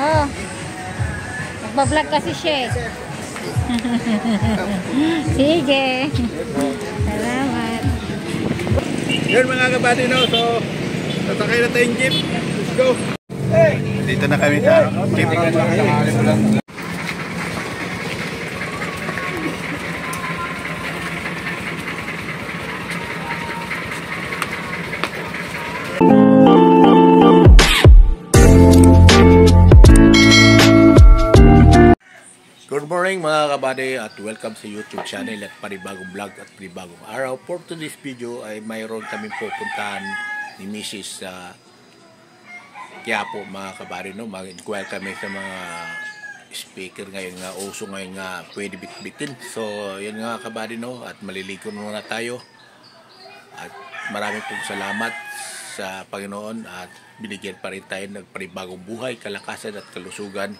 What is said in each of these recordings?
Oh. Nagbablog kasi siya. Sige. Salamat. Yun mga kabady, no? So, sasakay na tayong jeep. Let's go. Dito na kami sa jeep. Good morning mga kabady at welcome sa YouTube channel at panibagong vlog at panibagong araw. For today's video ay mayroon kaming pupuntahan ni Mrs. Quiapo mga kabady, no? Mag-inquire kami sa mga speaker ngayon nga, uso ngayon nga pwede bitbitin. So yun nga kabady, no? At maliligo muna tayo. At maraming pong salamat sa Panginoon at binigyan pa rin tayo ng panibagong buhay, kalakasan at kalusugan.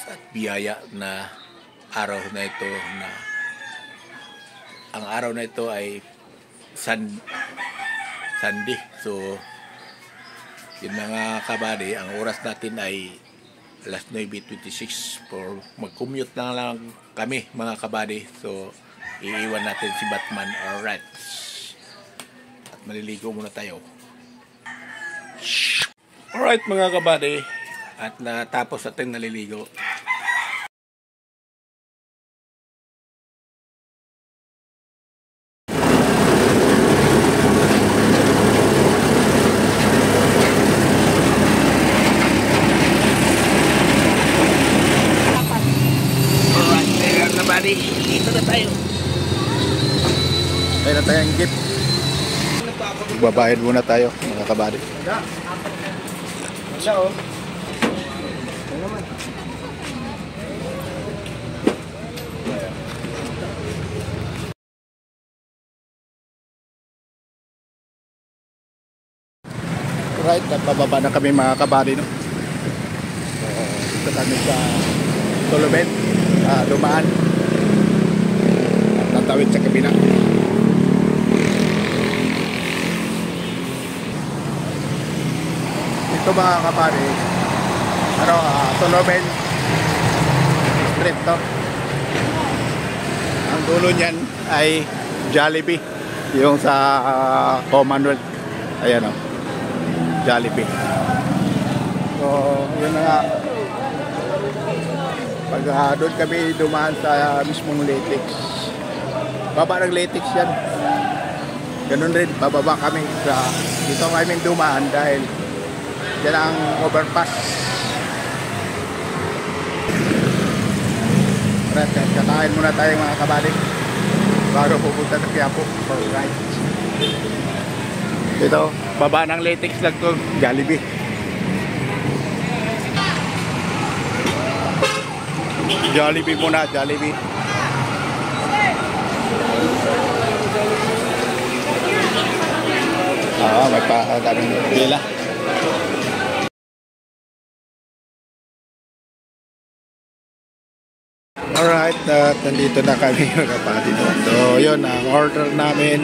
At biyaya na araw na ito, na ang araw na ito ay Sunday. So yun mga kabady, ang oras natin ay alas 9:26 for mag-commute na lang kami mga kabady. So iiwan natin si Batman. Alright, at maliligo muna tayo. Alright mga kabady, at natapos natin naliligo. Dito na tayo. Tayo na tayo ang jeep. Magbabayad muna tayo mga kabady. Hello. Right, at bababa na kami mga kabady, no? So, dito kami sa Tuluben, dumaan at tatawid sa kabina. Ito mga kabady, Tuluben Street to. Ang dulo niyan ay Jollibee, yung sa Commonwealth. Ayan o, Jollibee. So yun na nga, pag doon kami dumaan sa mismong latex, baba ng latex yan, ganun rin bababa kami sa dito kami dumaan dahil yan ang overpass. Right, kakain muna tayo mga kabady bago pupunta sa Quiapo. Alright, ito baba ng latex lang to, Jollibee. Jollibee muna, Jollibee. May daming pila. Alright, nandito na kami mga kapatid. So yun, ang order namin,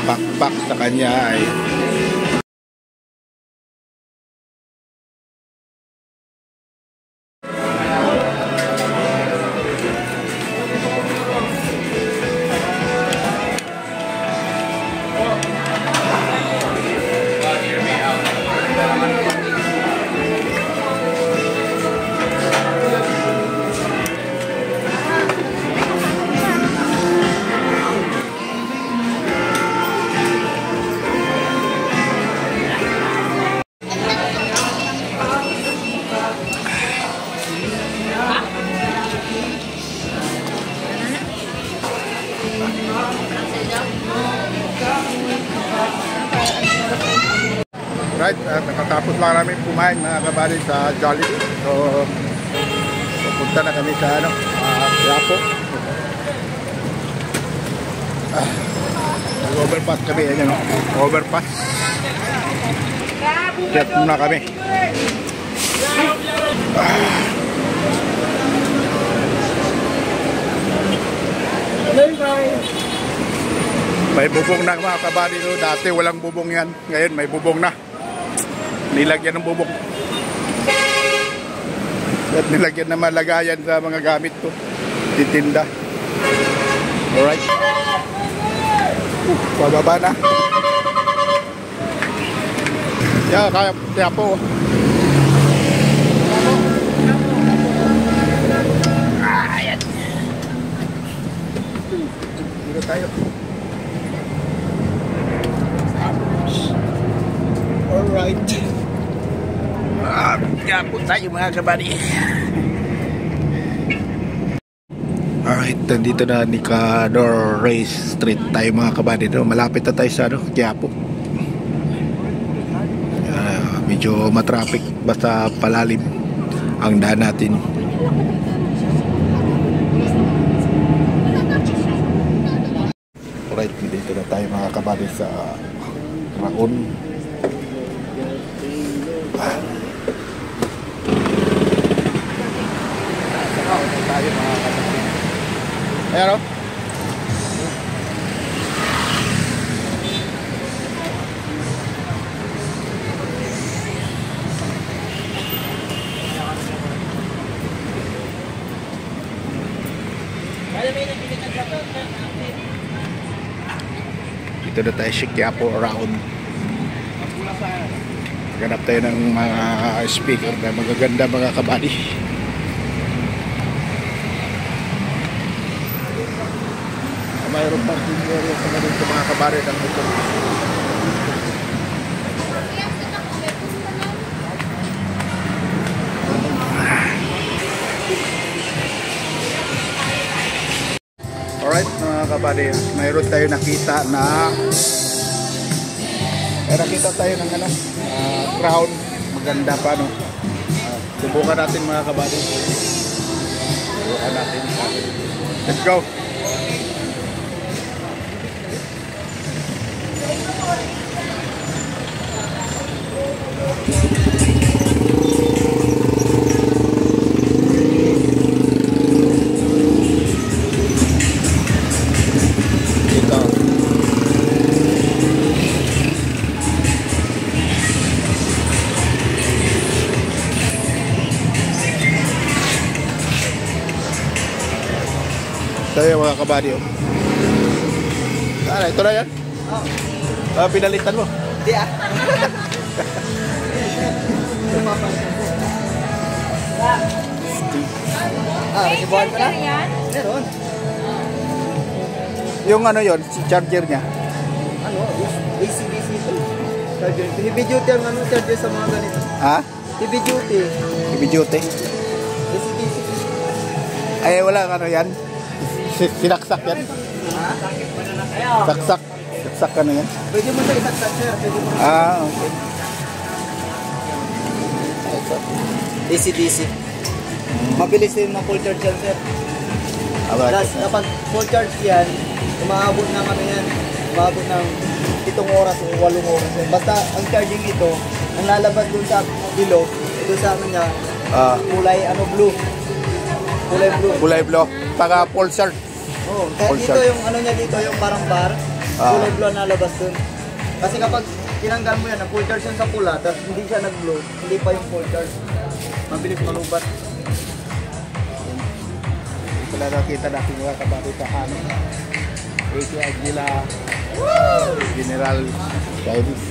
backpack sa kanya ay right, nakatapos lang namin kumain mga kabady sa Jollibee. So pupunta na kami sa Quiapo. Overpass kami, ayan, overpass. Chat muna kami. May bubong na mga kabady, no? Dati walang bubong yan, ngayon may bubong na. nilagyan ng bubok. At nilagyan na malagayan sa mga gamit ko. Titinda. Alright. Pababa na. Yeah, kaya po. Ayan. Dito tayo. Alright. Kaya po tayo mga kabady. Alright, nandito na ni Cador Race Street tayo mga kabady. Malapit na tayo sa Quiapo. Medyo matraffic basta palalim ang daan natin. Alright, dito na tayo mga kabady sa Raon. Tayo mga kabady. Ayan o. Dito na tayo sa Quiapo around. Ganap tayo ng mga speaker na magaganda mga kabady. Mayroon pang area sa mga kabady ng motor. Alright mga kabady, mayroon tayo nakita na ng crown, maganda pa no. Subukan natin mga kabady. Subukan natin. Let's go. Tayo mga kabady. Ito na yan? Oo. Pinalitan mo? Hindi Nasibuhan ka na? Meron. Yung ano yon, charger niya? Ano? AC/DC ito. Charger. Heavy duty ang charger sa mga ganito. Ha? Heavy duty. Heavy duty? AC/DC. Ay wala ano yan? Sinaksak yan? Saksak. Saksak ka na yan? Pwede mo sa isaksak, sir. Pwede mo. Okay. AC/DC. Mabilis din na full charge yan, sir. Plus, kapag full charge yan, umaabot ng yan. Umaabot ng 7 oras o 8 oras. Basta ang charging ito, ang lalabas dun sa below, ito sa niya, kulay blue. Kulay blue. Kulay blue. Taga full charge. Oh, kaya dito yung niya dito, yung parang bar, kulay blue na nalabas dun. Kasi kapag tinanggal mo yan, ang full charge yun sa pula, tapos hindi siya nag-blue, hindi pa yung full charge. Mabilis malubat. Wala nakita natin mga kabady sa AC Aguila General Chinese.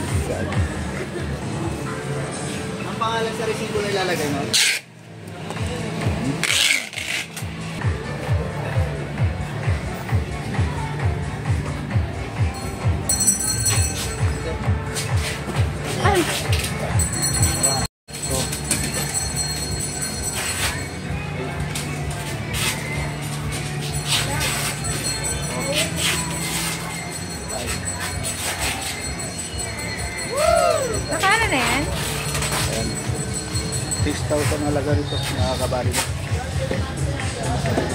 Ang pangalan sa resibo na ilalagay mo? Nakano na yan? 6,000 halaga rito mga kabady.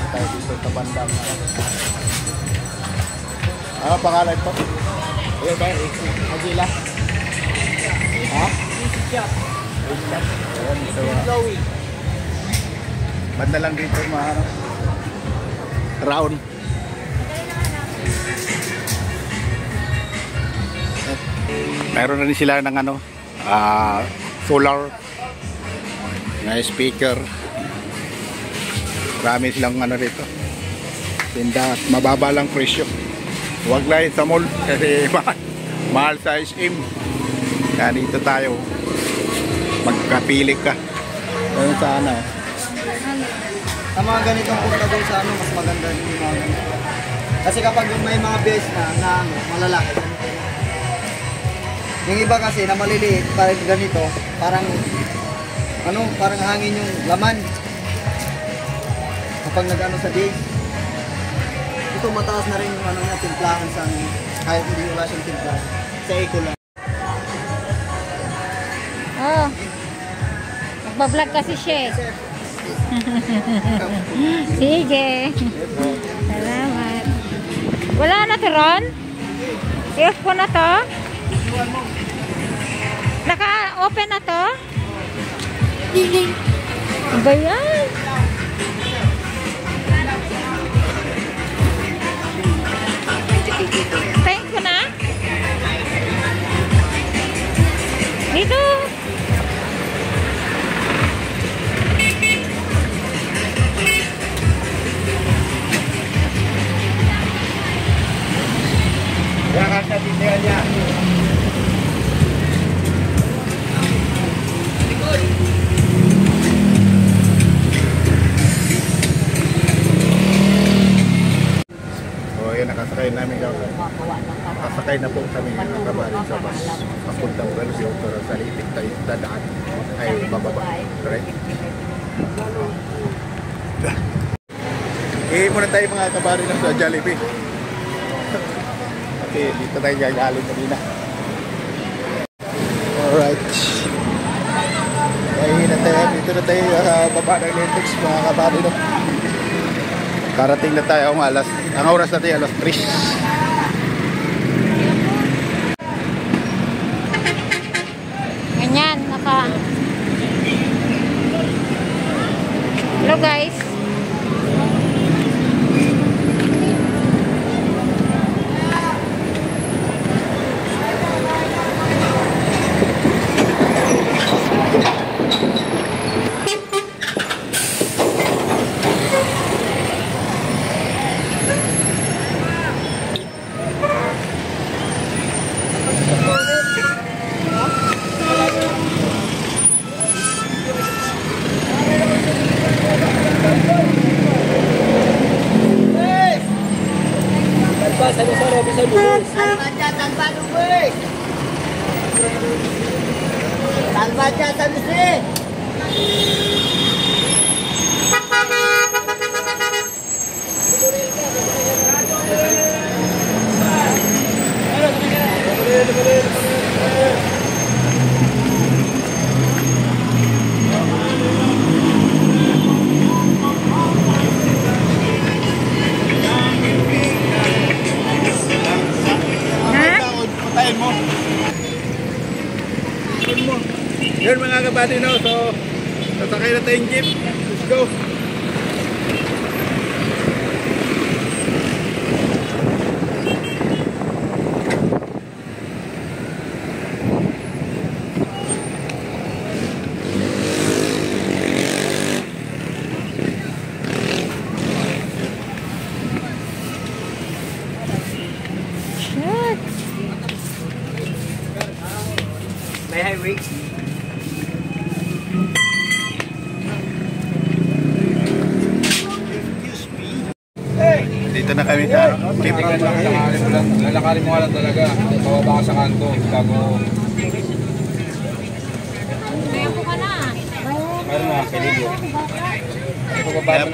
Tayo dito sa bandang. Ano pangalan ito? Ayan ba? Aguila? Ha? Ayan, ito ba? Banda lang dito mga round. Meron na rin sila ng solar na speaker. Marami silang ano dito. Tinda at mababa lang presyo. Huwag lang sa mall kasi mahal sa SM. Kaya dito tayo. Magkapili ka. Ayun sa ano. Ang mga ganitong punta doon sa ano, mas maganda din yung mga ganito. Kasi kapag may mga base na ano, malalaki. Yung iba kasi na maliliit, parang ganito, parang ano, parang hangin yung laman. Kapag nag-ano sa base. Ito mataas na rin yung ano niya, timplahan sa ano, kahit hindi wala siyang timplahan. Sa eco lang. Oh. Nagbablog kasi siya eh. Sige. Salamat. Wala na to, Ron? I-off ko na to? Naka-open na to? Ano ba yan? Thank you na. Dito. Jangan sa detailnya. Oh, yun, nakasakay namin kami. Nakasakay na po kami ng kabali sa bus. Papuntang Brazil, pero sa litik tayo dadaan ay bababa. Correct? Muna tayo mga kabali na sa Jollibee. Okay, dito tayo gagaling kanina. Alright. Ay, dito na tayo baba ng Lentex mga kabali no. Karating na tayo ang oras natin alas 3. Ganyan, Hello guys. Yun mga kabady no, so sasakay na tayong jeep. Let's go. May highway. Dito na kami sa jeep. Lalakarin mo lang talaga. Bababa ka sa kanto. Bago. Kaya po ka na. Meron na, peligro. Bababa.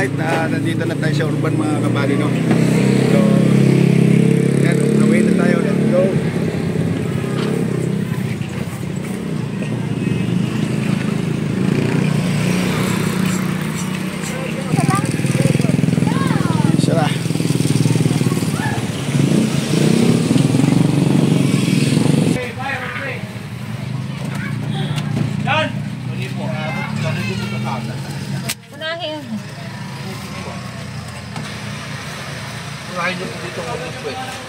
Alright, nandito na tayo sa Urban mga kabady, no? So, yan, away na tayo. Let's go. Sara. Unahin.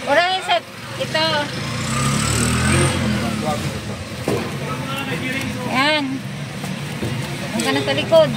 Unahin sa ito. Yan. Ang ka na sa likod.